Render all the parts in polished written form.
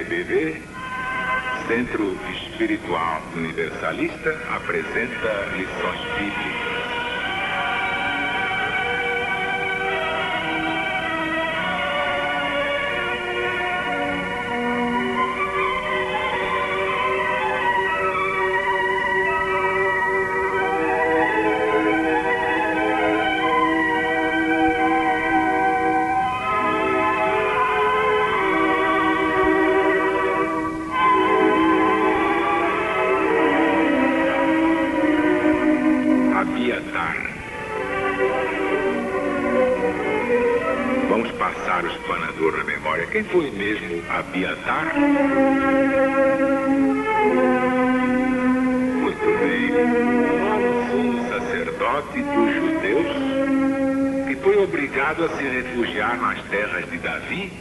CEBV, Centro Espiritual Universalista, apresenta lições bíblicas. Vamos passar o espanador na memória. Quem foi mesmo Abiatar? Muito bem. Um sumo sacerdote dos judeus que foi obrigado a se refugiar nas terras de Davi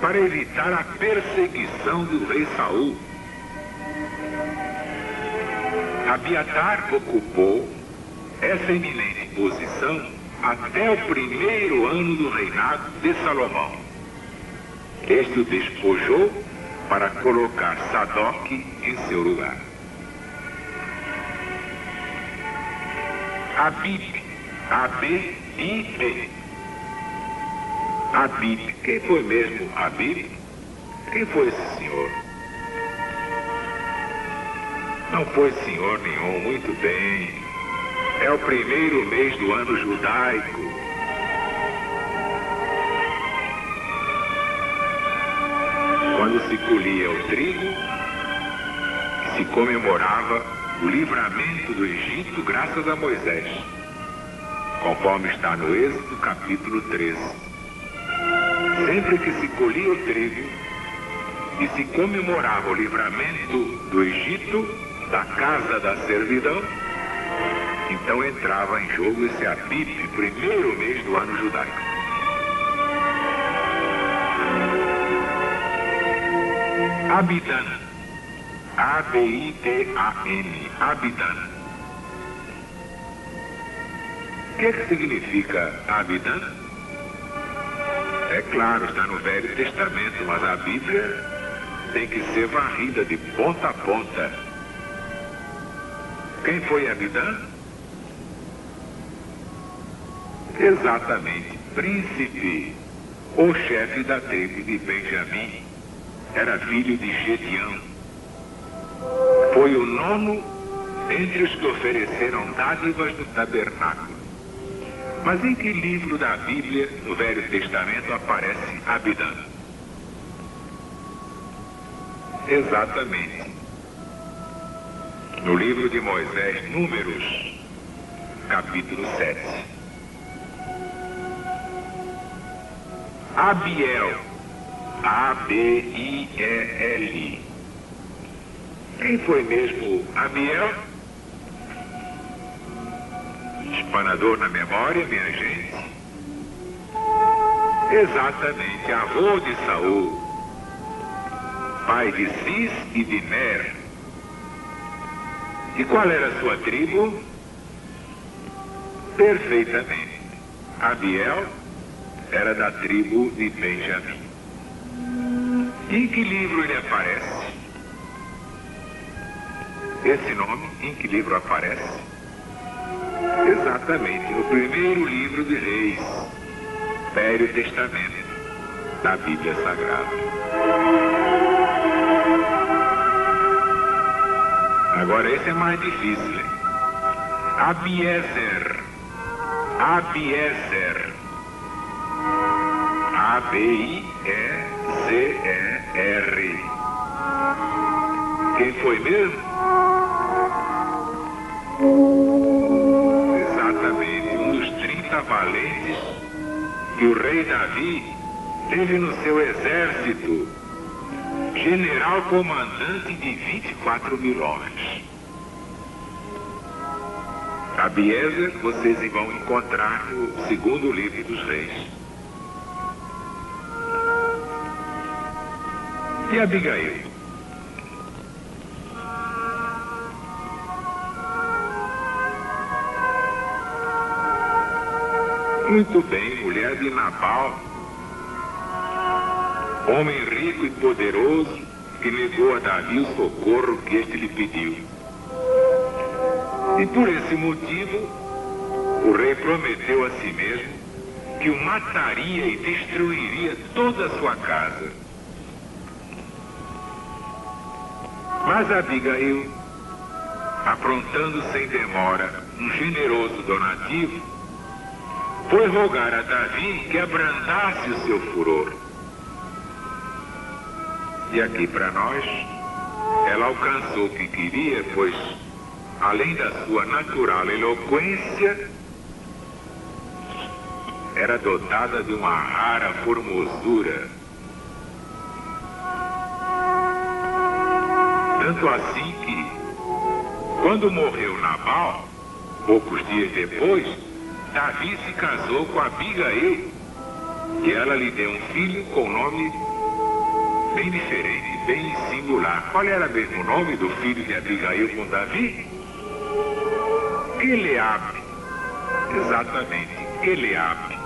para evitar a perseguição do rei Saul. Abiatar ocupou essa eminente posição até o primeiro ano do reinado de Salomão. Este o despojou para colocar Sadoque em seu lugar. Abib, A-B-I-B. Abib, quem foi mesmo Abib? Quem foi esse senhor? Não foi senhor nenhum, muito bem. É o primeiro mês do ano judaico. Quando se colhia o trigo, se comemorava o livramento do Egito graças a Moisés, conforme está no Êxodo capítulo 13. Sempre que se colhia o trigo e se comemorava o livramento do Egito, da casa da servidão, então entrava em jogo esse Abib, primeiro mês do ano judaico. Abidan, A-B-I-D-A-N, Abidan. O que significa Abidan? É claro, está no Velho Testamento, mas a Bíblia tem que ser varrida de ponta a ponta. Quem foi Abidan? Exatamente, príncipe, o chefe da tribo de Benjamim, era filho de Gedeão. Foi o nono entre os que ofereceram dádivas no tabernáculo. Mas em que livro da Bíblia, no Velho Testamento, aparece Abidan? Exatamente, no livro de Moisés, Números, capítulo 7. Abiel, A-B-I-E-L. Quem foi mesmo Abiel? Espanador na memória, minha gente. Exatamente, avô de Saul, pai de Cis e de Ner. E qual era a sua tribo? Perfeitamente, Abiel era da tribo de Benjamim. Em que livro ele aparece? Esse nome, em que livro aparece? Exatamente, no primeiro livro de Reis, Velho Testamento, da Bíblia Sagrada. Agora esse é mais difícil, hein? Abiezer. Abiezer. A-B-I-E-Z-E-R. Quem foi mesmo? Exatamente, um dos 30 valentes que o rei Davi teve no seu exército, general comandante de 24 mil homens. Abiezer vocês vão encontrar no segundo livro dos Reis. E Abigail? Muito bem, mulher de Nabal, homem rico e poderoso, que negou a Davi o socorro que este lhe pediu. E por esse motivo, o rei prometeu a si mesmo que o mataria e destruiria toda a sua casa. Mas Abigail, aprontando sem demora um generoso donativo, foi rogar a Davi que abrandasse o seu furor. E aqui para nós, ela alcançou o que queria, pois, além da sua natural eloquência, era dotada de uma rara formosura. Tanto assim que, quando morreu Nabal, poucos dias depois, Davi se casou com Abigail, e ela lhe deu um filho com nome bem diferente, bem singular. Qual era mesmo o nome do filho de Abigail com Davi? Eliabe. Exatamente, Eliabe.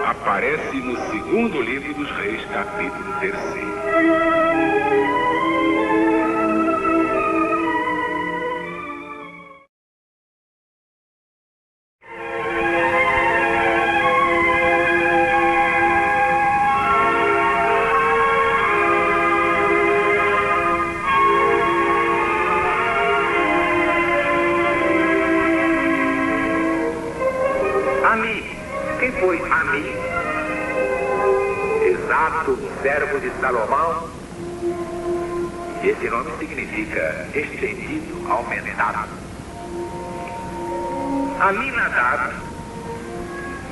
Aparece no segundo livro dos Reis, capítulo 3. Servo de Salomão. Esse nome significa estendido, aumentado. Aminadab,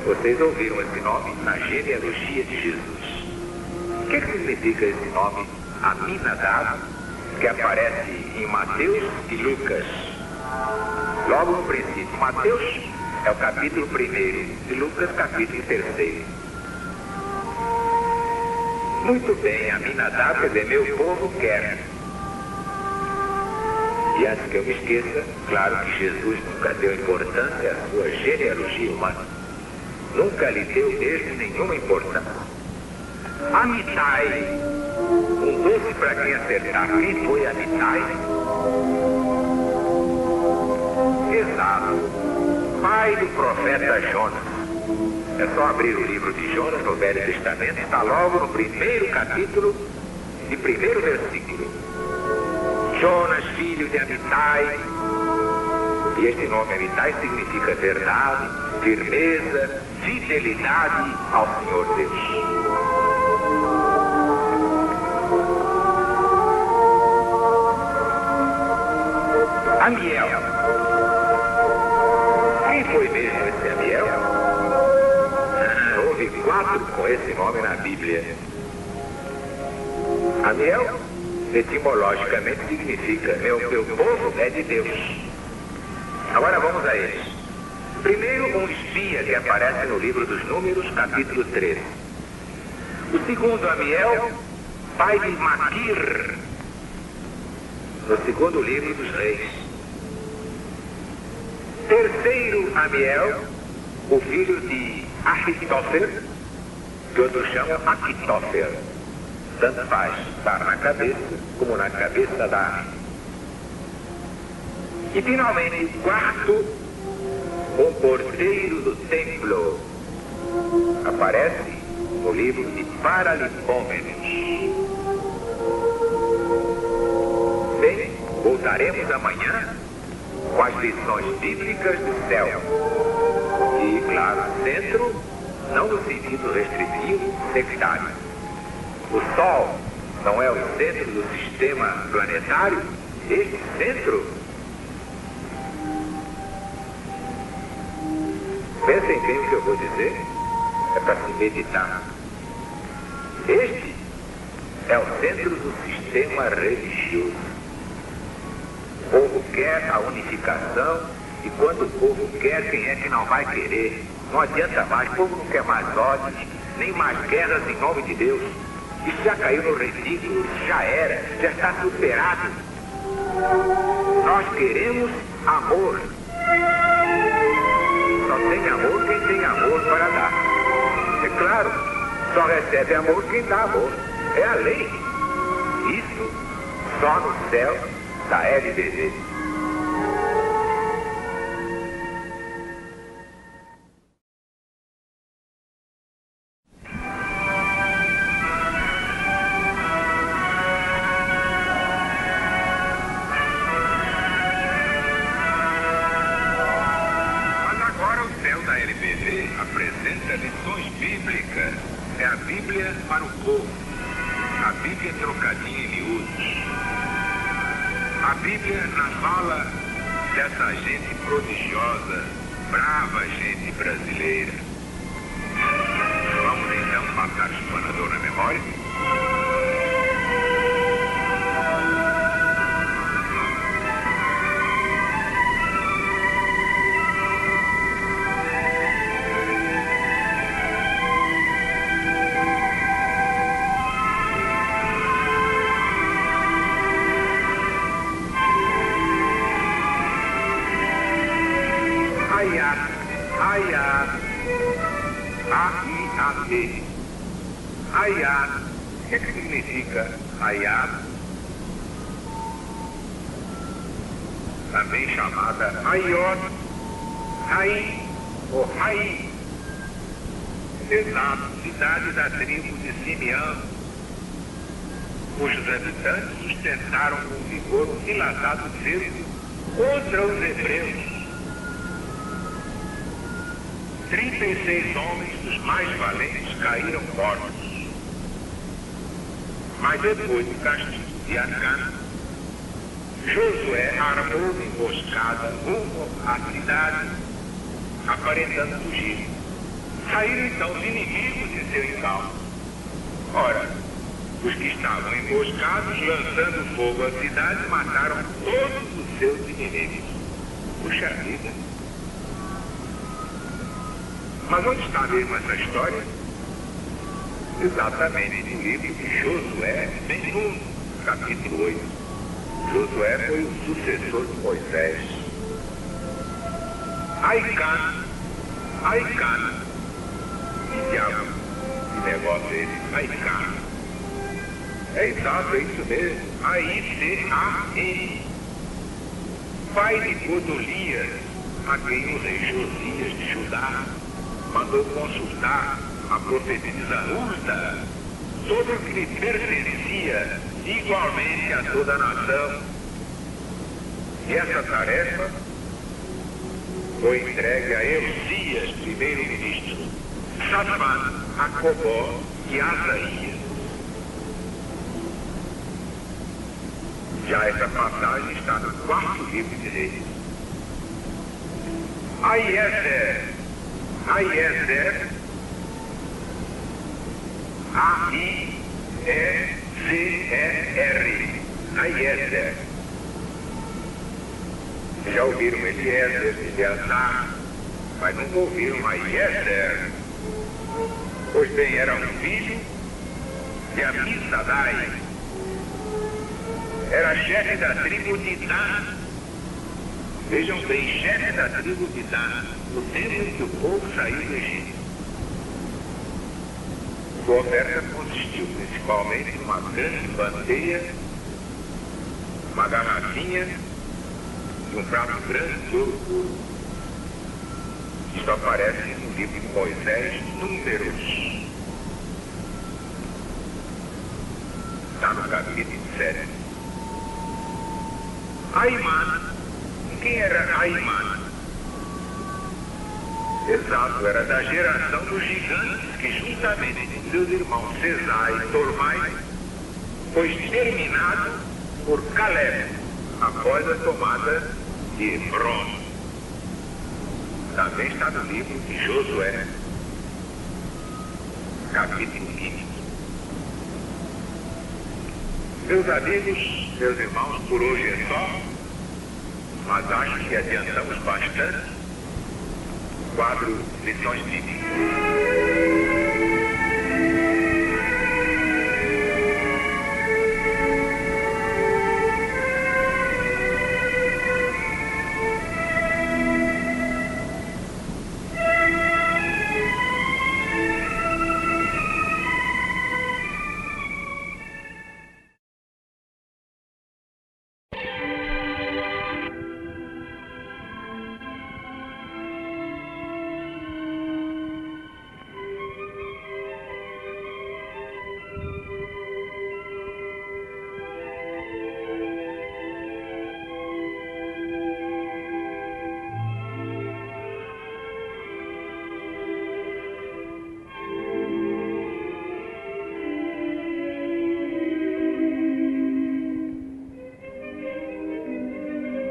vocês ouviram esse nome na genealogia de Jesus. O que significa esse nome Aminadab, que aparece em Mateus e Lucas? Logo no princípio, Mateus é o capítulo 1 e Lucas capítulo 3. Muito bem, Aminadab, quer dizer, meu povo quer. E antes que eu me esqueça, claro que Jesus nunca deu importância à sua genealogia humana. Nunca lhe deu mesmo nenhuma importância. Amitai, um doce para quem acertar. Quem foi Amitai? Exato, pai do profeta Jonas. É só abrir o livro de Jonas no Velho Testamento, está logo no primeiro capítulo e primeiro versículo. Jonas, filho de Amitai. E este nome Amitai significa verdade, firmeza, fidelidade ao Senhor Deus. Amiel. Quem foi mesmo esse Amiel? Houve 4 com esse nome na Bíblia. Amiel, etimologicamente, significa meu povo é de Deus. Agora vamos a eles. Primeiro, um espia que aparece no livro dos Números, capítulo 13. O segundo, Amiel, pai de Maquir, no segundo livro dos Reis. Terceiro, Amiel, o filho de Ahitofel, que outros chamam Aquitofel. Tanto faz estar na cabeça como na cabeça da árvore. E finalmente, quarto, o porteiro do templo. Aparece no livro de Paralipômenos. Bem, voltaremos amanhã com as lições bíblicas do céu. E, claro, centro, não no sentido restritivo, sectário. O Sol não é o centro do sistema planetário? Este centro? Pensem bem o que eu vou dizer, é para se meditar. Este é o centro do sistema religioso. O povo quer a unificação, e quando o povo quer, quem é que não vai querer? Não adianta mais, o povo não quer mais ódios, nem mais guerras em nome de Deus. Isso já caiu no ridículo, já era, já está superado. Nós queremos amor. Só tem amor quem tem amor para dar. É claro, só recebe amor quem dá amor. É a lei. Só no céu da LBV. Mas agora o céu da LBV apresenta lições bíblicas. É a Bíblia para o povo. A Bíblia trocadinha em miúdos. A Bíblia na fala dessa gente prodigiosa, brava gente brasileira. Vamos então passar o espanador na memória? Ayat. A-I-A-T. Ayat. O que significa Ayat? Também chamada Ayot, Rai ou Rai. Exato, cidade da tribo de Simeão, cujos habitantes sustentaram com vigor um dilatado cerco contra os hebreus. 36 homens dos mais valentes caíram mortos. Mas depois do castigo de Acã, Josué armou uma emboscada rumo à cidade, aparentando fugir. Saíram então os inimigos de seu encalço. Ora, os que estavam emboscados, lançando fogo à cidade, mataram todos os seus inimigos. Puxa vida! Mas onde está mesmo essa história? Exatamente no livro de Josué, segundo, capítulo 8. Josué foi o sucessor de Moisés. Aican. Que diabo de negócio é esse? Aican. É exato, é isso mesmo. A-I-C-A-N. Pai de Godolias, a quem o rei Josias de Judá mandou consultar a profetisa Hulda sobre o que lhe pertencia igualmente a toda a nação. E essa tarefa foi entregue a Eutias, primeiro-ministro, Safan, Acobó e Asaías. Já essa passagem está no 4º livro de Reis. Aiezer, A-I-E-Z-E-R, Aiezer. Já ouviram Eliezer, Eleazar, mas nunca ouviram Aiezer. Pois bem, era um filho de Amissadai. Era chefe da tribo de Dan. Vejam bem, chefe da tribo de Dan, no tempo em que o povo saiu do Egito. Sua oferta consistiu principalmente numa grande bandeja, uma garrafinha e um prato grande de ouro puro. Isto aparece no livro de Moisés, Números. Está no capítulo 7. Aimán. Quem era Aimán? Exato, era da geração dos gigantes que, juntamente com seus irmãos Cesai e Tormai, foi exterminado por Caleb após a tomada de Hebron. Também está no livro de Josué, capítulo 15. Meus amigos, meus irmãos, por hoje é só, mas acho que adiantamos bastante. Quadro Lições Bíblicas.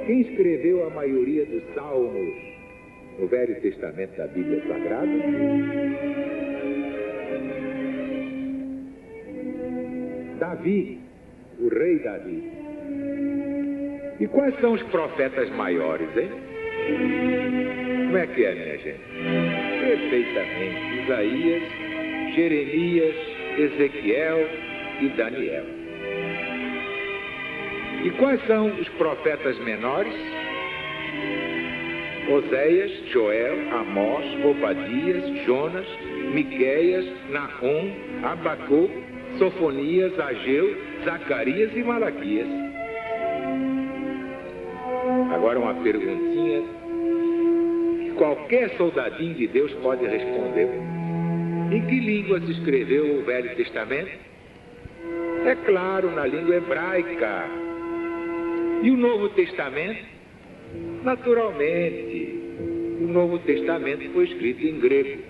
Quem escreveu a maioria dos salmos no Velho Testamento da Bíblia Sagrada? Davi, o rei Davi. E quais são os profetas maiores, hein? Como é que é, minha gente? Perfeitamente. Isaías, Jeremias, Ezequiel e Daniel. E quais são os profetas menores? Oséias, Joel, Amós, Obadias, Jonas, Miqueias, Naum, Abacuque, Sofonias, Ageu, Zacarias e Malaquias. Agora uma perguntinha que qualquer soldadinho de Deus pode responder. Em que língua se escreveu o Velho Testamento? É claro, na língua hebraica. E o Novo Testamento? Naturalmente, o Novo Testamento foi escrito em grego.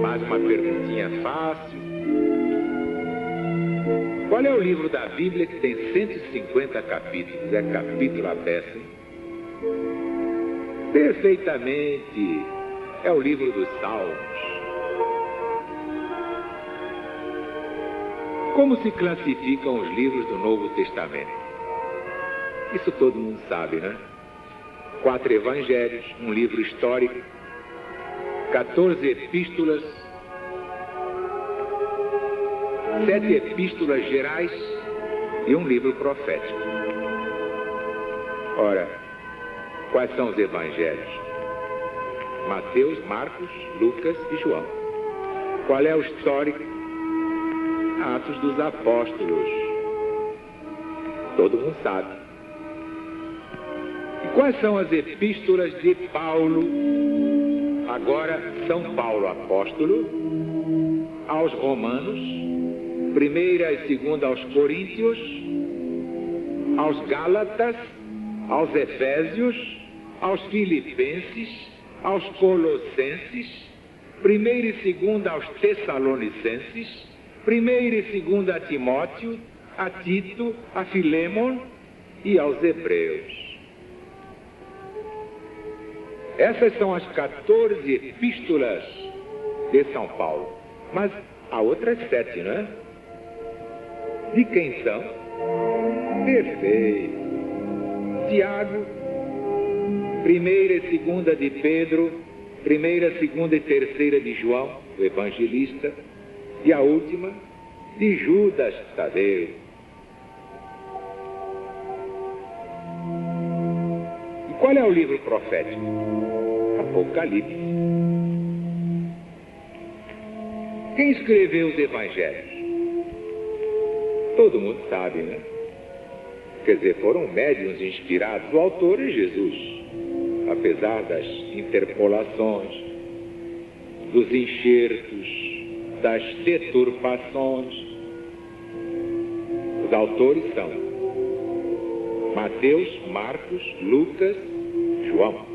Mais uma perguntinha fácil. Qual é o livro da Bíblia que tem 150 capítulos? É capítulo à beça, hein? Perfeitamente. É o livro dos Salmos. Como se classificam os livros do Novo Testamento? Isso todo mundo sabe, né? 4 evangelhos, um livro histórico, 14 epístolas, 7 epístolas gerais e um livro profético. Ora, quais são os evangelhos? Mateus, Marcos, Lucas e João. Qual é o histórico? Atos dos Apóstolos. Todo mundo sabe. E quais são as epístolas de Paulo? Agora, São Paulo apóstolo, aos Romanos, 1ª e 2ª aos Coríntios, aos Gálatas, aos Efésios, aos Filipenses, aos Colossenses, 1ª e 2ª aos Tessalonicenses, 1ª e 2ª a Timóteo, a Tito, a Filémon e aos Hebreus. Essas são as 14 epístolas de São Paulo. Mas há outras 7, não é? De quem são? Perfeito. Tiago, 1ª e 2ª de Pedro, 1ª, 2ª e 3ª de João, o evangelista, e a última, de Judas Tadeu. E qual é o livro profético? Apocalipse. Quem escreveu os evangelhos? Todo mundo sabe, né? Quer dizer, foram médiuns inspirados. O autor é Jesus. Apesar das interpolações, dos enxertos, das deturpações, os autores são Mateus, Marcos, Lucas, João.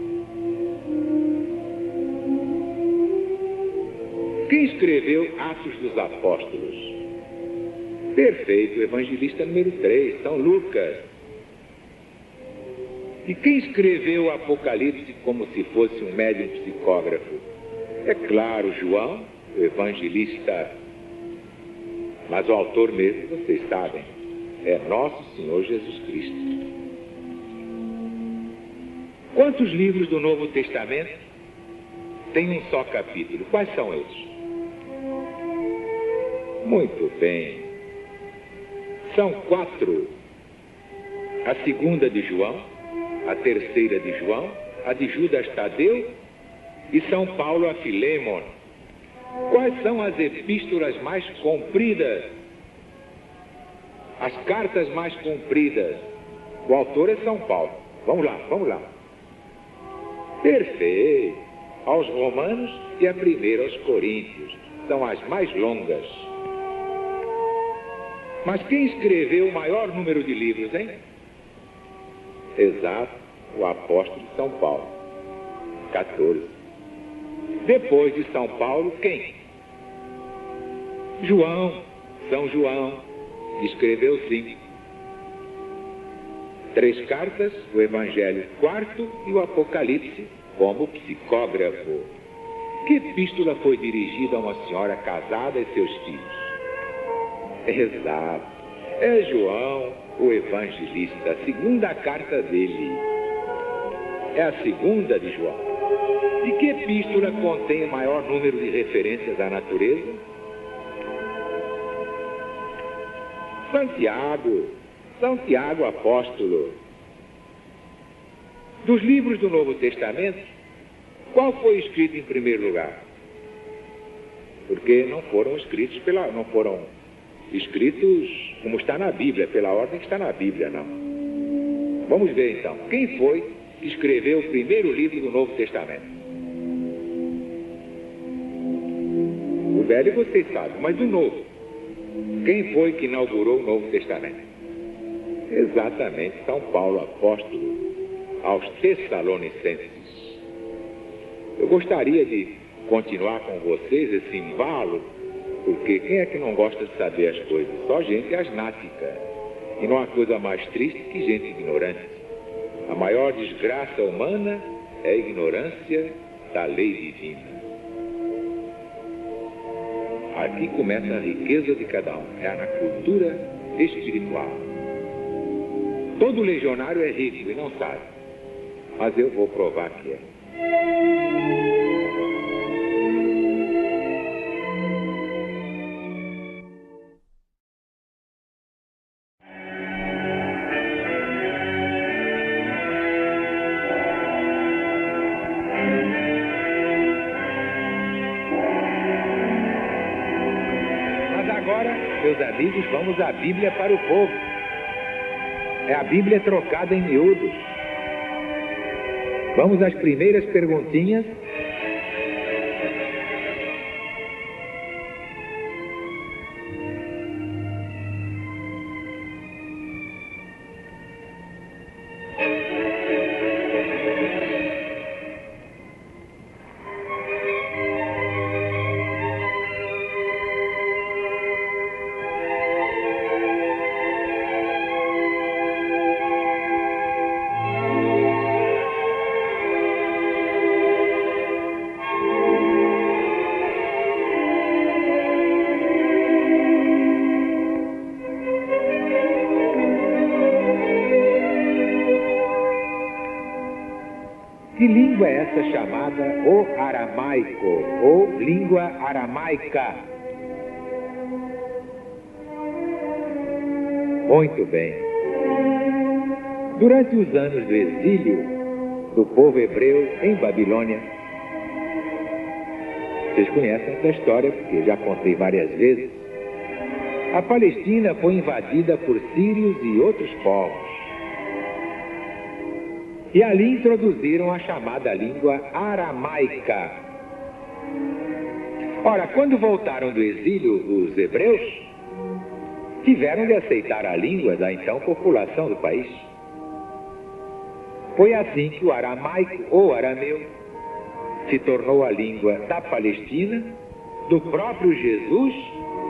Quem escreveu Atos dos Apóstolos? Perfeito, o evangelista número 3, São Lucas. E quem escreveu o Apocalipse como se fosse um médium psicógrafo? É claro, João, o evangelista. Mas o autor mesmo, vocês sabem, é nosso Senhor Jesus Cristo. Quantos livros do Novo Testamento têm um só capítulo? Quais são eles? Muito bem. São 4. A 2ª de João, a 3ª de João, a de Judas Tadeu e São Paulo a Filémon. Quais são as epístolas mais compridas? As cartas mais compridas? O autor é São Paulo. Vamos lá, vamos lá. Perfeito. Aos Romanos e a 1ª aos Coríntios. São as mais longas. Mas quem escreveu o maior número de livros, hein? Exato, o apóstolo São Paulo. 14. Depois de São Paulo, quem? João, São João, escreveu 5. 3 cartas, o Evangelho quarto e o Apocalipse como psicógrafo. Que epístola foi dirigida a uma senhora casada e seus filhos? Exato, é João, o evangelista, a segunda carta dele. É a segunda de João. De que epístola contém o maior número de referências à natureza? Santiago apóstolo. Dos livros do Novo Testamento, qual foi escrito em primeiro lugar? Porque não foram escritos como está na Bíblia, pela ordem que está na Bíblia, não. Vamos ver então, quem foi que escreveu o primeiro livro do Novo Testamento? O velho vocês sabem, mas do Novo. Quem foi que inaugurou o Novo Testamento? Exatamente, São Paulo, apóstolo, aos Tessalonicenses. Eu gostaria de continuar com vocês esse embalo, porque quem é que não gosta de saber as coisas? Só gente asmática. E não há coisa mais triste que gente ignorante. A maior desgraça humana é a ignorância da lei divina. Aqui começa a riqueza de cada um, é na cultura espiritual. Todo legionário é rico e não sabe, mas eu vou provar que é. Meus amigos, vamos à Bíblia para o povo. É a Bíblia trocada em miúdos. Vamos às primeiras perguntinhas. Que língua é essa chamada o aramaico, ou língua aramaica? Muito bem. Durante os anos do exílio do povo hebreu em Babilônia, vocês conhecem essa história, porque eu já contei várias vezes, a Palestina foi invadida por sírios e outros povos. E ali introduziram a chamada língua aramaica. Ora, quando voltaram do exílio os hebreus, tiveram de aceitar a língua da então população do país. Foi assim que o aramaico, ou arameu, se tornou a língua da Palestina, do próprio Jesus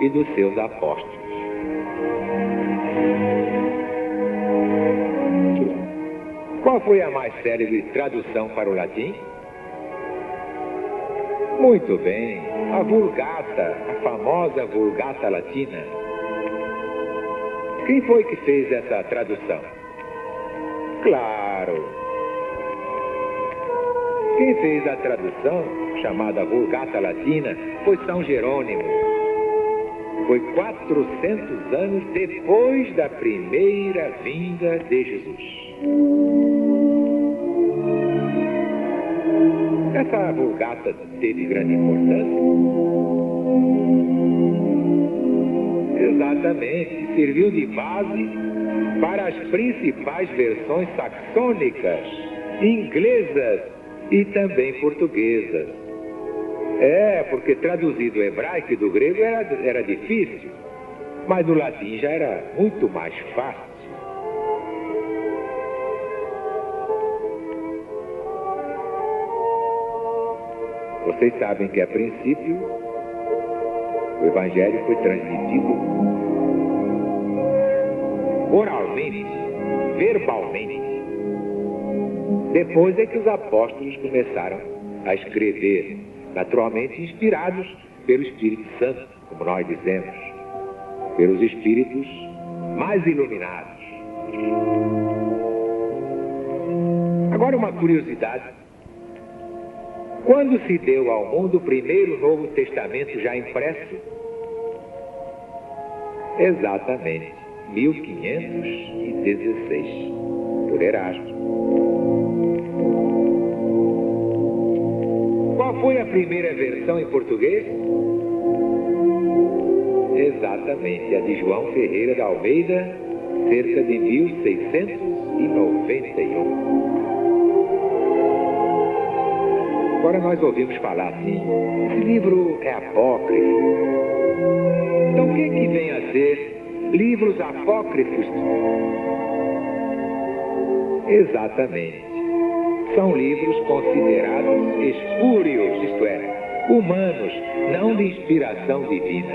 e dos seus apóstolos. Qual foi a mais célebre tradução para o latim? Muito bem, a Vulgata, a famosa Vulgata Latina. Quem foi que fez essa tradução? Claro! Quem fez a tradução, chamada Vulgata Latina, foi São Jerônimo. Foi 400 anos depois da primeira vinda de Jesus. Essa Vulgata teve grande importância? Exatamente, serviu de base para as principais versões saxônicas, inglesas e também portuguesas. Porque traduzir do hebraico e do grego era difícil, mas do latim já era muito mais fácil. Vocês sabem que, a princípio, o Evangelho foi transmitido oralmente verbalmente. Depois é que os apóstolos começaram a escrever, naturalmente inspirados pelo Espírito Santo, como nós dizemos, pelos espíritos mais iluminados. Agora uma curiosidade. Quando se deu ao mundo o primeiro Novo Testamento já impresso? Exatamente, 1516, por Erasmo. Qual foi a primeira versão em português? Exatamente, a de João Ferreira da Almeida, cerca de 1691. Agora nós ouvimos falar assim, esse livro é apócrifo. Então o que vem a ser livros apócrifos? Exatamente. São livros considerados espúrios, isto é, humanos, não de inspiração divina.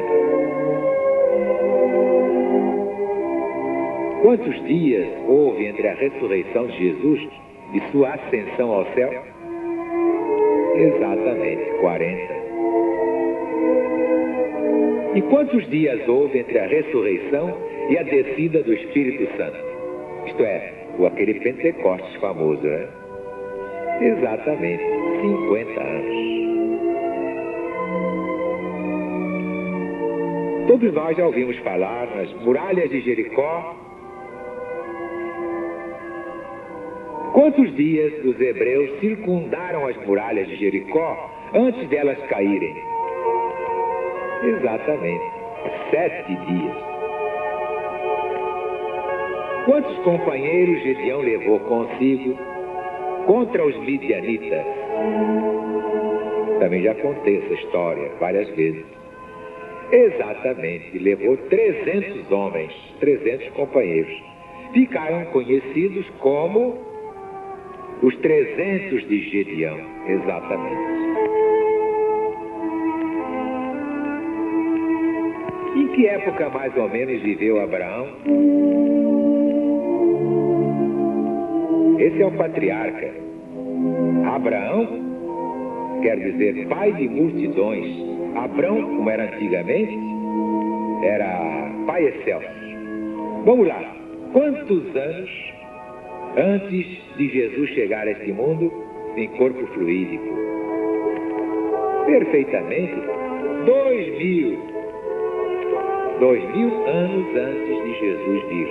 Quantos dias houve entre a ressurreição de Jesus e sua ascensão ao céu? Exatamente, 40. E quantos dias houve entre a ressurreição e a descida do Espírito Santo? Isto é, aquele Pentecostes famoso, né? Exatamente, 50 anos. Todos nós já ouvimos falar nas muralhas de Jericó. Quantos dias os hebreus circundaram as muralhas de Jericó antes delas caírem? Exatamente, 7 dias. Quantos companheiros Gedeão levou consigo contra os midianitas? Também já contei essa história várias vezes. Exatamente, levou 300 homens, 300 companheiros. Ficaram conhecidos como os 300 de Gedeão, exatamente. Em que época mais ou menos viveu Abraão? Esse é o patriarca. Abraão quer dizer pai de multidões. Abrão, como era antigamente, era pai excelso. Vamos lá. Quantos anos antes de Jesus chegar a este mundo em corpo fluídico? Perfeitamente, 2000 anos antes de Jesus vir.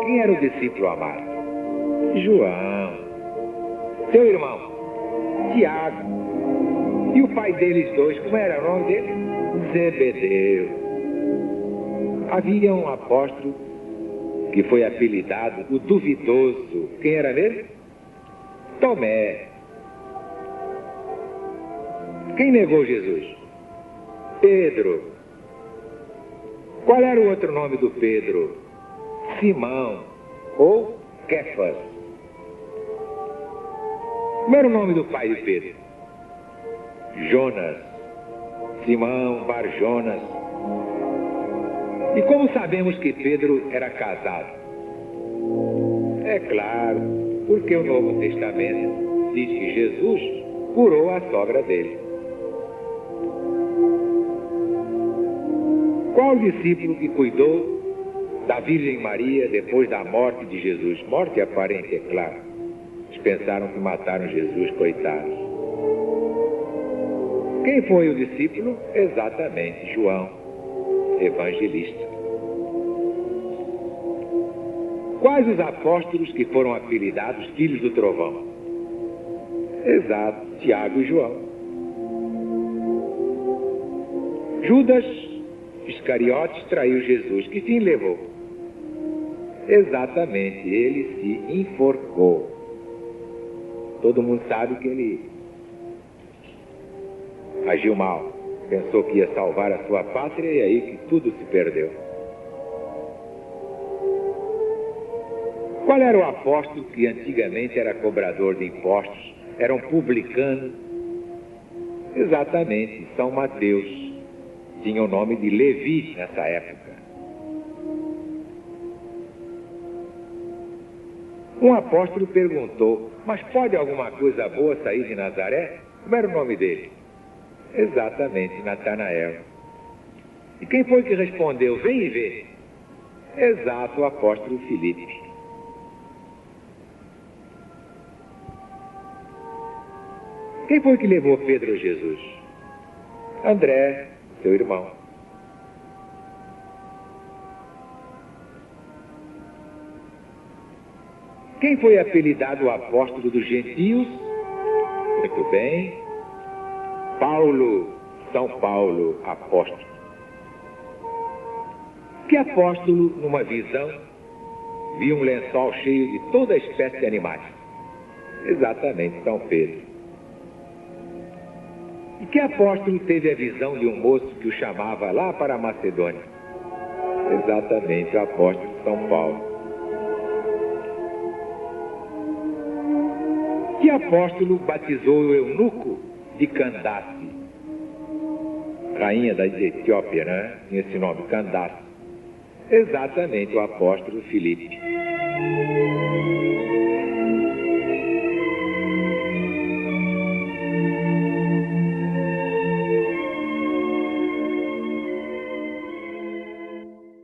Quem era o discípulo amado? João. Seu irmão, Tiago. E o pai deles dois, como era o nome dele? Zebedeu. Havia um apóstolo que foi apelidado o duvidoso. Quem era ele? Tomé. Quem negou Jesus? Pedro. Qual era o outro nome do Pedro? Simão, ou Kefas. Como era o nome do pai de Pedro? Jonas. Simão Bar Jonas. E como sabemos que Pedro era casado? É claro, porque o Novo Testamento diz que Jesus curou a sogra dele. Qual discípulo que cuidou da Virgem Maria depois da morte de Jesus? Morte aparente, é claro. Eles pensaram que mataram Jesus, coitados. Quem foi o discípulo? Exatamente, João, evangelista. Quais os apóstolos que foram apelidados filhos do trovão? Exato, Tiago e João. Judas Iscariotes traiu Jesus. Que fim levou? Exatamente, ele se enforcou. Todo mundo sabe que ele agiu mal. Pensou que ia salvar a sua pátria e aí que tudo se perdeu. Qual era o apóstolo que antigamente era cobrador de impostos? Era um publicano? Exatamente, São Mateus. Tinha o nome de Levi nessa época. Um apóstolo perguntou: mas pode alguma coisa boa sair de Nazaré? Como era o nome dele? Exatamente, Natanael. E quem foi que respondeu: vem e vê? Exato, o apóstolo Filipe. Quem foi que levou Pedro a Jesus? André, seu irmão. Quem foi apelidado o apóstolo dos gentios? Muito bem. Paulo, São Paulo, apóstolo. Que apóstolo, numa visão, viu um lençol cheio de toda espécie de animais? Exatamente, São Pedro. E que apóstolo teve a visão de um moço que o chamava lá para a Macedônia? Exatamente, o apóstolo São Paulo. Que apóstolo batizou o eunuco de Candace? Rainha da Etiópia, né? Tinha esse nome, Candace. Exatamente, o apóstolo Filipe.